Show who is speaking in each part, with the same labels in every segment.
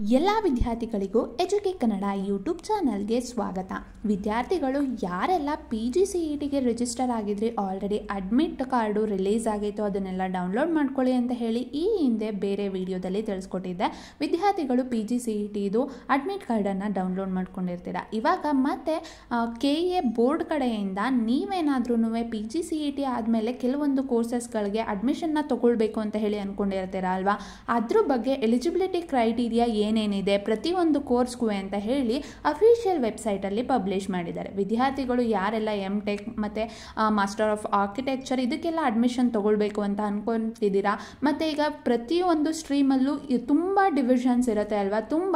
Speaker 1: ಎಲ್ಲ ವಿದ್ಯಾರ್ಥಿಗಳಿಗೂ ಎಜುಕೆ ಕನ್ನಡ ಯೂಟ್ಯೂಬ್ ಚಾನಲ್ಗೆ ಸ್ವಾಗತ. ವಿದ್ಯಾರ್ಥಿಗಳು ಯಾರೆಲ್ಲ PGCETಗೆ ರಿಜಿಸ್ಟರ್ ಆಗಿದ್ರಿ, ಆಲ್ರೆಡಿ ಅಡ್ಮಿಟ್ ಕಾರ್ಡು ರಿಲೀಸ್ ಆಗಿತ್ತು, ಅದನ್ನೆಲ್ಲ ಡೌನ್ಲೋಡ್ ಮಾಡ್ಕೊಳ್ಳಿ ಅಂತ ಹೇಳಿ ಈ ಹಿಂದೆ ಬೇರೆ ವಿಡಿಯೋದಲ್ಲಿ ತಿಳಿಸ್ಕೊಟ್ಟಿದ್ದೆ. ವಿದ್ಯಾರ್ಥಿಗಳು PGCETದು ಅಡ್ಮಿಟ್ ಕಾರ್ಡನ್ನು ಡೌನ್ಲೋಡ್ ಮಾಡ್ಕೊಂಡಿರ್ತೀರ. ಇವಾಗ ಮತ್ತೆ KA ಬೋರ್ಡ್ ಕಡೆಯಿಂದ ನೀವೇನಾದ್ರೂ PGCET ಆದಮೇಲೆ ಕೆಲವೊಂದು ಕೋರ್ಸಸ್ಗಳಿಗೆ ಅಡ್ಮಿಷನ್ನ ತಗೊಳ್ಬೇಕು ಅಂತ ಹೇಳಿ ಅಂದ್ಕೊಂಡಿರ್ತೀರ ಅಲ್ವಾ, ಅದ್ರ ಬಗ್ಗೆ ಎಲಿಜಿಬಿಲಿಟಿ ಕ್ರೈಟೀರಿಯಾ ಏನೇನಿದೆ ಪ್ರತಿಯೊಂದು ಕೋರ್ಸ್ಗೂ ಅಂತ ಹೇಳಿ ಅಫಿಷಿಯಲ್ ವೆಬ್ಸೈಟಲ್ಲಿ ಪಬ್ಲಿಷ್ ಮಾಡಿದ್ದಾರೆ. ವಿದ್ಯಾರ್ಥಿಗಳು ಯಾರೆಲ್ಲ MTech ಮತ್ತು ಮಾಸ್ಟರ್ ಆಫ್ ಆರ್ಕಿಟೆಕ್ಚರ್ ಇದಕ್ಕೆಲ್ಲ ಅಡ್ಮಿಷನ್ ತೊಗೊಳ್ಬೇಕು ಅಂತ ಅಂದ್ಕೊತಿದ್ದೀರಾ, ಮತ್ತು ಈಗ ಪ್ರತಿಯೊಂದು ಸ್ಟ್ರೀಮಲ್ಲೂ ತುಂಬ ಡಿವಿಷನ್ಸ್ ಇರುತ್ತೆ ಅಲ್ವಾ, ತುಂಬ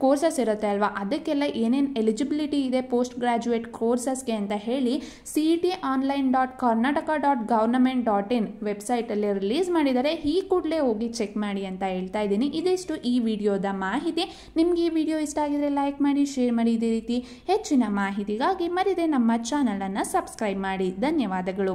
Speaker 1: ಕೋರ್ಸಸ್ ಇರುತ್ತೆ ಅಲ್ವಾ, ಅದಕ್ಕೆಲ್ಲ ಏನೇನು ಎಲಿಜಿಬಿಲಿಟಿ ಇದೆ ಪೋಸ್ಟ್ ಗ್ರ್ಯಾಜುಯೇಟ್ ಕೋರ್ಸಸ್ಗೆ ಅಂತ ಹೇಳಿ CETonline.karnataka.government.in ವೆಬ್ಸೈಟಲ್ಲಿ ರಿಲೀಸ್ ಮಾಡಿದ್ದಾರೆ. ಈ ಕೂಡಲೇ ಹೋಗಿ ಚೆಕ್ ಮಾಡಿ ಅಂತ ಹೇಳ್ತಾ ಇದ್ದೀನಿ. ಇದಿಷ್ಟು ಈ ವಿಡಿಯೋದ ಮಾಹಿತಿ. ನಿಮಗೆ ಈ ವಿಡಿಯೋ ಇಷ್ಟ ಆಗಿದ್ರೆ ಲೈಕ್ ಮಾಡಿ, ಶೇರ್ ಮಾಡಿ. ಇದೇ ರೀತಿ ಹೆಚ್ಚಿನ ಮಾಹಿತಿಗಾಗಿ ಮರಿದೆ ನಮ್ಮ ಚಾನಲನ್ನು ಸಬ್ಸ್ಕ್ರೈಬ್ ಮಾಡಿ. ಧನ್ಯವಾದಗಳು.